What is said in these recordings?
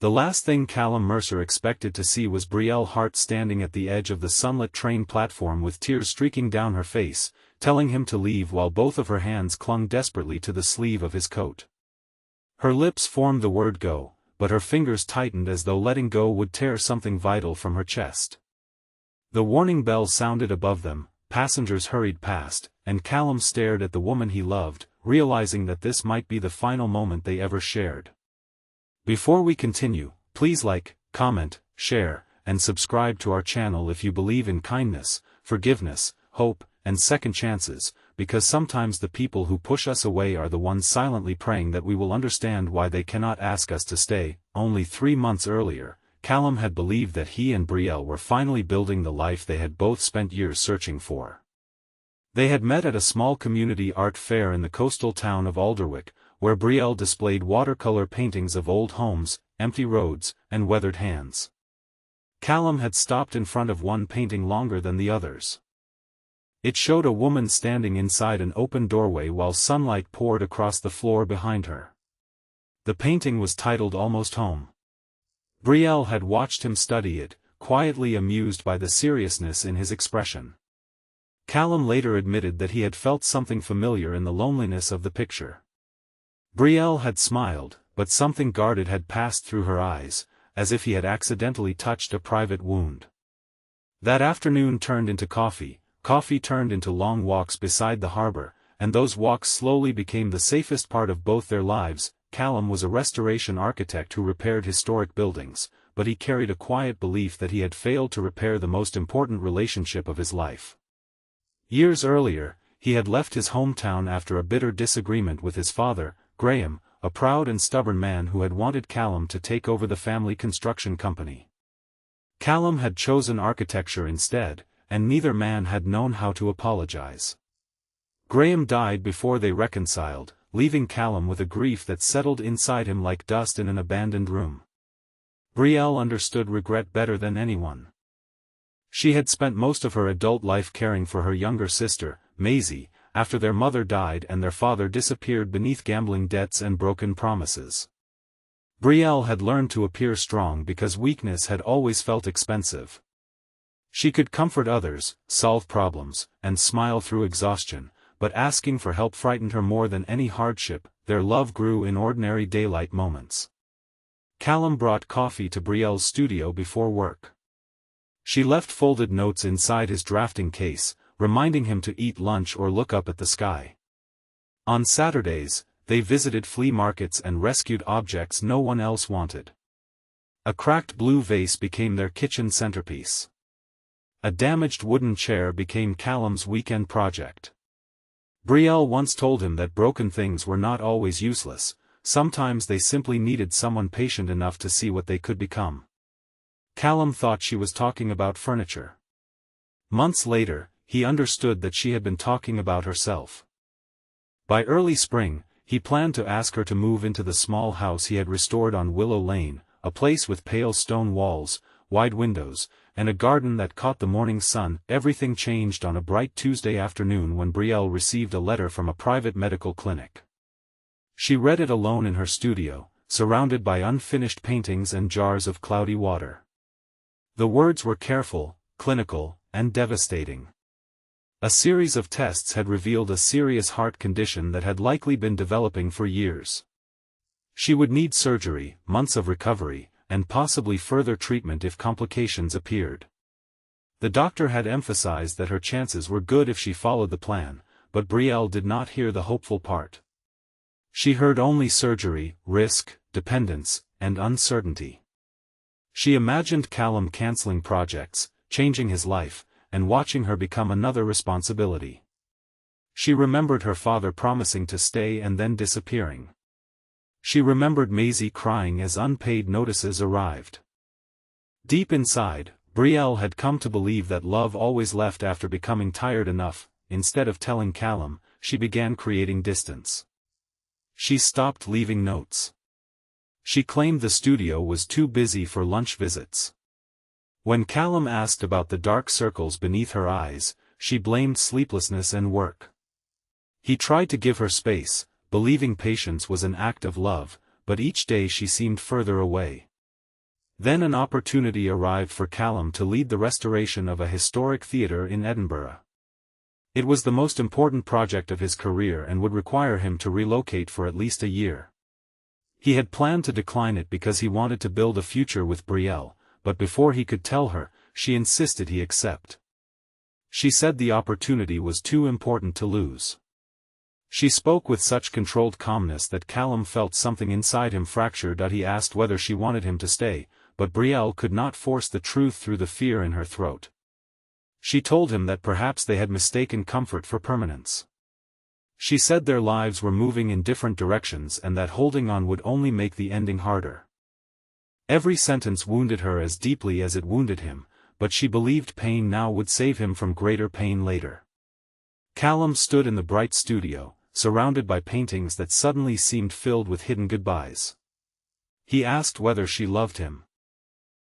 The last thing Callum Mercer expected to see was Brielle Hart standing at the edge of the sunlit train platform with tears streaking down her face, telling him to leave while both of her hands clung desperately to the sleeve of his coat. Her lips formed the word go, but her fingers tightened as though letting go would tear something vital from her chest. The warning bell sounded above them, passengers hurried past, and Callum stared at the woman he loved, realizing that this might be the final moment they ever shared. Before we continue, please like, comment, share, and subscribe to our channel if you believe in kindness, forgiveness, hope, and second chances, because sometimes the people who push us away are the ones silently praying that we will understand why they cannot ask us to stay. Only 3 months earlier, Callum had believed that he and Brielle were finally building the life they had both spent years searching for. They had met at a small community art fair in the coastal town of Alderwick, where Brielle displayed watercolor paintings of old homes, empty roads, and weathered hands. Callum had stopped in front of one painting longer than the others. It showed a woman standing inside an open doorway while sunlight poured across the floor behind her. The painting was titled Almost Home. Brielle had watched him study it, quietly amused by the seriousness in his expression. Callum later admitted that he had felt something familiar in the loneliness of the picture. Brielle had smiled, but something guarded had passed through her eyes, as if he had accidentally touched a private wound. That afternoon turned into coffee turned into long walks beside the harbor, and those walks slowly became the safest part of both their lives. Callum was a restoration architect who repaired historic buildings, but he carried a quiet belief that he had failed to repair the most important relationship of his life. Years earlier, he had left his hometown after a bitter disagreement with his father, Graham, a proud and stubborn man who had wanted Callum to take over the family construction company. Callum had chosen architecture instead, and neither man had known how to apologize. Graham died before they reconciled, leaving Callum with a grief that settled inside him like dust in an abandoned room. Brielle understood regret better than anyone. She had spent most of her adult life caring for her younger sister, Maisie, after their mother died and their father disappeared beneath gambling debts and broken promises. Brielle had learned to appear strong because weakness had always felt expensive. She could comfort others, solve problems, and smile through exhaustion, but asking for help frightened her more than any hardship. Their love grew in ordinary daylight moments. Callum brought coffee to Brielle's studio before work. She left folded notes inside his drafting case, reminding him to eat lunch or look up at the sky. On Saturdays, they visited flea markets and rescued objects no one else wanted. A cracked blue vase became their kitchen centerpiece. A damaged wooden chair became Callum's weekend project. Brielle once told him that broken things were not always useless, sometimes they simply needed someone patient enough to see what they could become. Callum thought she was talking about furniture. Months later, he understood that she had been talking about herself. By early spring, he planned to ask her to move into the small house he had restored on Willow Lane, a place with pale stone walls, wide windows, and a garden that caught the morning sun. Everything changed on a bright Tuesday afternoon when Brielle received a letter from a private medical clinic. She read it alone in her studio, surrounded by unfinished paintings and jars of cloudy water. The words were careful, clinical, and devastating. A series of tests had revealed a serious heart condition that had likely been developing for years. She would need surgery, months of recovery, and possibly further treatment if complications appeared. The doctor had emphasized that her chances were good if she followed the plan, but Brielle did not hear the hopeful part. She heard only surgery, risk, dependence, and uncertainty. She imagined Callum canceling projects, changing his life, and watching her become another responsibility. She remembered her father promising to stay and then disappearing. She remembered Maisie crying as unpaid notices arrived. Deep inside, Brielle had come to believe that love always left after becoming tired enough. Instead of telling Callum, she began creating distance. She stopped leaving notes. She claimed the studio was too busy for lunch visits. When Callum asked about the dark circles beneath her eyes, she blamed sleeplessness and work. He tried to give her space, believing patience was an act of love, but each day she seemed further away. Then an opportunity arrived for Callum to lead the restoration of a historic theatre in Edinburgh. It was the most important project of his career and would require him to relocate for at least a year. He had planned to decline it because he wanted to build a future with Brielle, but before he could tell her, she insisted he accept. She said the opportunity was too important to lose. She spoke with such controlled calmness that Callum felt something inside him fracture. He asked whether she wanted him to stay, but Brielle could not force the truth through the fear in her throat. She told him that perhaps they had mistaken comfort for permanence. She said their lives were moving in different directions and that holding on would only make the ending harder. Every sentence wounded her as deeply as it wounded him, but she believed pain now would save him from greater pain later. Callum stood in the bright studio, surrounded by paintings that suddenly seemed filled with hidden goodbyes. He asked whether she loved him.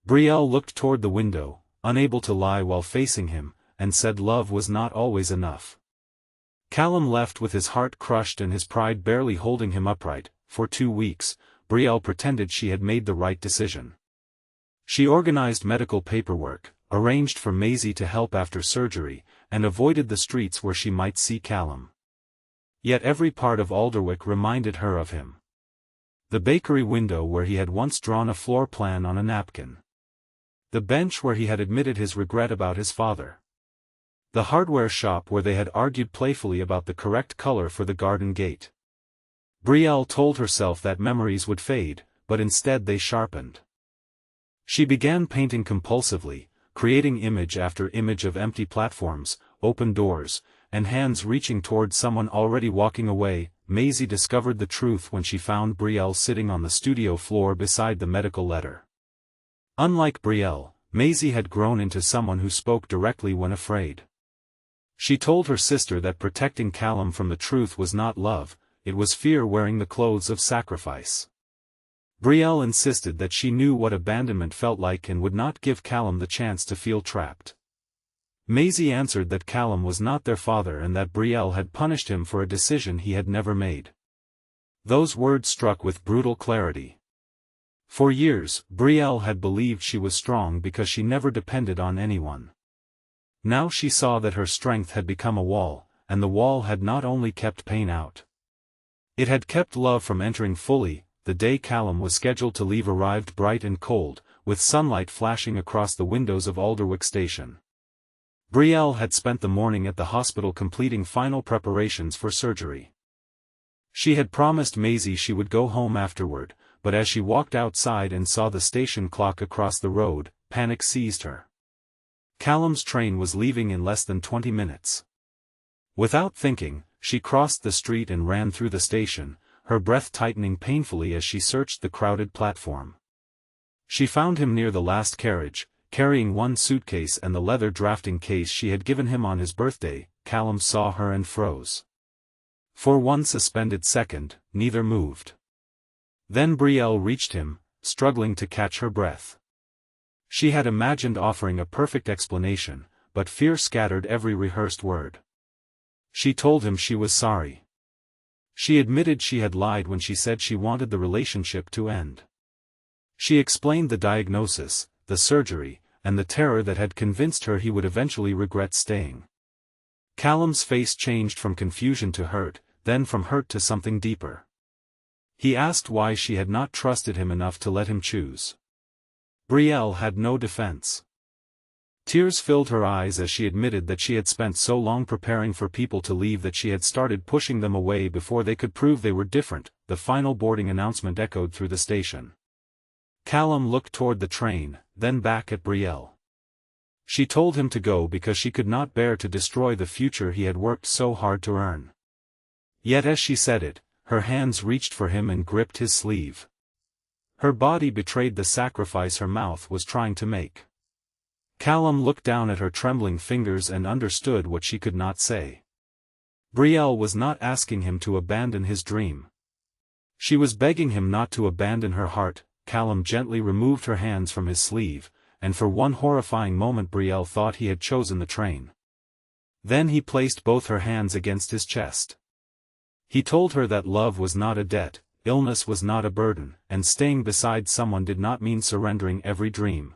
Brielle looked toward the window, unable to lie while facing him, and said love was not always enough. Callum left with his heart crushed and his pride barely holding him upright. For 2 weeks, Brielle pretended she had made the right decision. She organized medical paperwork, arranged for Maisie to help after surgery, and avoided the streets where she might see Callum. Yet every part of Alderwick reminded her of him. The bakery window where he had once drawn a floor plan on a napkin. The bench where he had admitted his regret about his father. The hardware shop where they had argued playfully about the correct color for the garden gate. Brielle told herself that memories would fade, but instead they sharpened. She began painting compulsively, creating image after image of empty platforms, open doors, and hands reaching toward someone already walking away. Maisie discovered the truth when she found Brielle sitting on the studio floor beside the medical letter. Unlike Brielle, Maisie had grown into someone who spoke directly when afraid. She told her sister that protecting Callum from the truth was not love, it was fear wearing the clothes of sacrifice. Brielle insisted that she knew what abandonment felt like and would not give Callum the chance to feel trapped. Maisie answered that Callum was not their father and that Brielle had punished him for a decision he had never made. Those words struck with brutal clarity. For years, Brielle had believed she was strong because she never depended on anyone. Now she saw that her strength had become a wall, and the wall had not only kept pain out. It had kept love from entering fully. The day Callum was scheduled to leave arrived bright and cold, with sunlight flashing across the windows of Alderwick Station. Brielle had spent the morning at the hospital completing final preparations for surgery. She had promised Maisie she would go home afterward, but as she walked outside and saw the station clock across the road, panic seized her. Callum's train was leaving in less than 20 minutes. Without thinking, she crossed the street and ran through the station, her breath tightening painfully as she searched the crowded platform. She found him near the last carriage, carrying one suitcase and the leather drafting case she had given him on his birthday. Callum saw her and froze. For one suspended second, neither moved. Then Brielle reached him, struggling to catch her breath. She had imagined offering a perfect explanation, but fear scattered every rehearsed word. She told him she was sorry. She admitted she had lied when she said she wanted the relationship to end. She explained the diagnosis, the surgery, and the terror that had convinced her he would eventually regret staying. Callum's face changed from confusion to hurt, then from hurt to something deeper. He asked why she had not trusted him enough to let him choose. Brielle had no defense. Tears filled her eyes as she admitted that she had spent so long preparing for people to leave that she had started pushing them away before they could prove they were different. The final boarding announcement echoed through the station. Callum looked toward the train, then back at Brielle. She told him to go because she could not bear to destroy the future he had worked so hard to earn. Yet as she said it, her hands reached for him and gripped his sleeve. Her body betrayed the sacrifice her mouth was trying to make. Callum looked down at her trembling fingers and understood what she could not say. Brielle was not asking him to abandon his dream. She was begging him not to abandon her heart. Callum gently removed her hands from his sleeve, and for one horrifying moment Brielle thought he had chosen the train. Then he placed both her hands against his chest. He told her that love was not a debt, illness was not a burden, and staying beside someone did not mean surrendering every dream.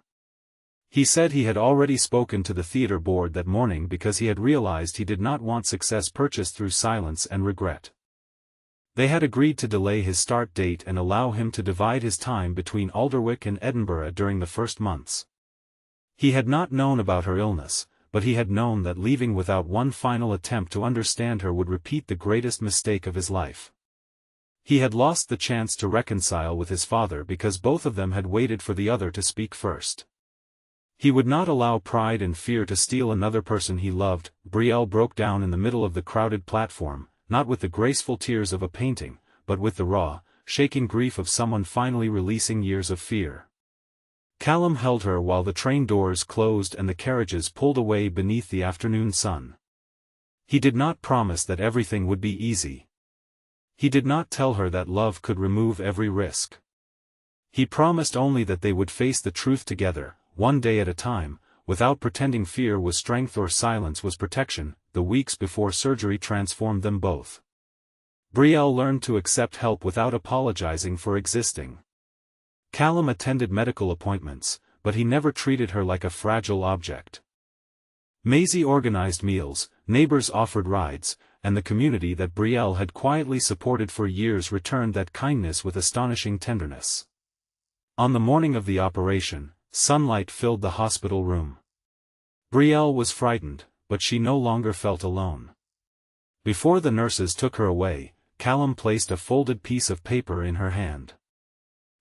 He said he had already spoken to the theater board that morning because he had realized he did not want success purchased through silence and regret. They had agreed to delay his start date and allow him to divide his time between Alderwick and Edinburgh during the first months. He had not known about her illness, but he had known that leaving without one final attempt to understand her would repeat the greatest mistake of his life. He had lost the chance to reconcile with his father because both of them had waited for the other to speak first. He would not allow pride and fear to steal another person he loved. Brielle broke down in the middle of the crowded platform, not with the graceful tears of a painting, but with the raw, shaking grief of someone finally releasing years of fear. Callum held her while the train doors closed and the carriages pulled away beneath the afternoon sun. He did not promise that everything would be easy. He did not tell her that love could remove every risk. He promised only that they would face the truth together, one day at a time, without pretending fear was strength or silence was protection. The weeks before surgery transformed them both. Brielle learned to accept help without apologizing for existing. Callum attended medical appointments, but he never treated her like a fragile object. Maisie organized meals, neighbors offered rides, and the community that Brielle had quietly supported for years returned that kindness with astonishing tenderness. On the morning of the operation, sunlight filled the hospital room. Brielle was frightened, but she no longer felt alone. Before the nurses took her away, Callum placed a folded piece of paper in her hand.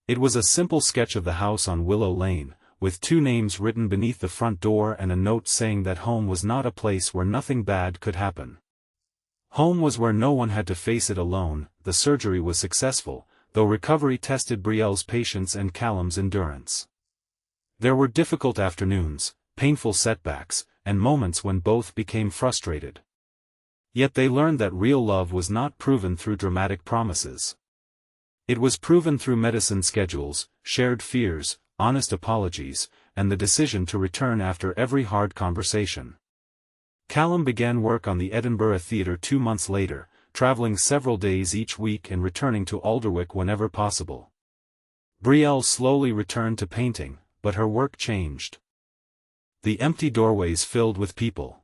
It was a simple sketch of the house on Willow Lane, with 2 names written beneath the front door and a note saying that home was not a place where nothing bad could happen. Home was where no one had to face it alone. The surgery was successful, though recovery tested Brielle's patience and Callum's endurance. There were difficult afternoons, painful setbacks, and moments when both became frustrated. Yet they learned that real love was not proven through dramatic promises. It was proven through medicine schedules, shared fears, honest apologies, and the decision to return after every hard conversation. Callum began work on the Edinburgh Theatre 2 months later, travelling several days each week and returning to Alderwick whenever possible. Brielle slowly returned to painting, but her work changed. The empty doorways filled with people.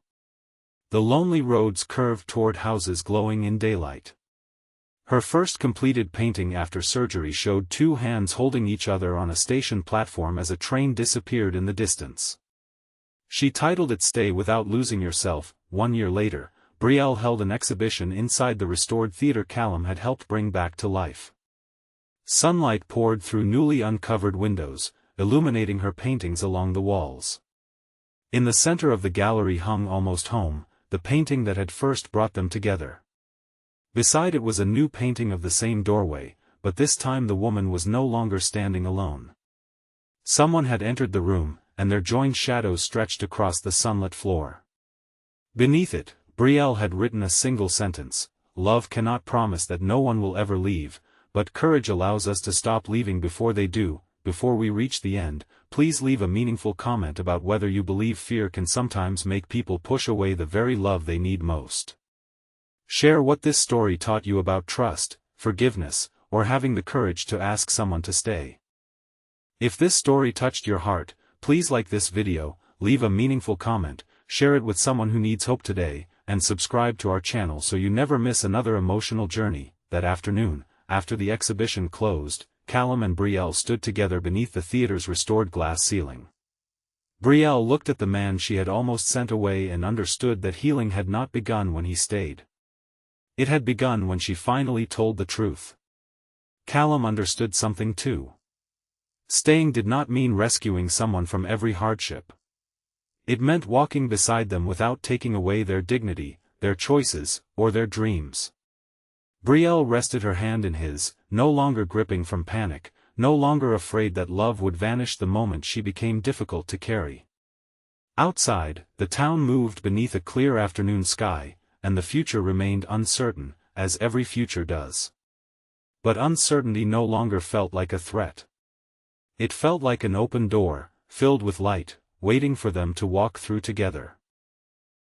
The lonely roads curved toward houses glowing in daylight. Her first completed painting after surgery showed 2 hands holding each other on a station platform as a train disappeared in the distance. She titled it Stay Without Losing Yourself. 1 year later, Brielle held an exhibition inside the restored theatre Callum had helped bring back to life. Sunlight poured through newly uncovered windows, illuminating her paintings along the walls. In the center of the gallery hung Almost Home, the painting that had first brought them together. Beside it was a new painting of the same doorway, but this time the woman was no longer standing alone. Someone had entered the room, and their joined shadows stretched across the sunlit floor. Beneath it, Brielle had written a single sentence: "Love cannot promise that no one will ever leave, but courage allows us to stop leaving before they do." Before we reach the end, please leave a meaningful comment about whether you believe fear can sometimes make people push away the very love they need most. Share what this story taught you about trust, forgiveness, or having the courage to ask someone to stay. If this story touched your heart, please like this video, leave a meaningful comment, share it with someone who needs hope today, and subscribe to our channel so you never miss another emotional journey. That afternoon, after the exhibition closed, Callum and Brielle stood together beneath the theater's restored glass ceiling. Brielle looked at the man she had almost sent away and understood that healing had not begun when he stayed. It had begun when she finally told the truth. Callum understood something too. Staying did not mean rescuing someone from every hardship. It meant walking beside them without taking away their dignity, their choices, or their dreams. Brielle rested her hand in his, no longer gripping from panic, no longer afraid that love would vanish the moment she became difficult to carry. Outside, the town moved beneath a clear afternoon sky, and the future remained uncertain, as every future does. But uncertainty no longer felt like a threat. It felt like an open door, filled with light, waiting for them to walk through together.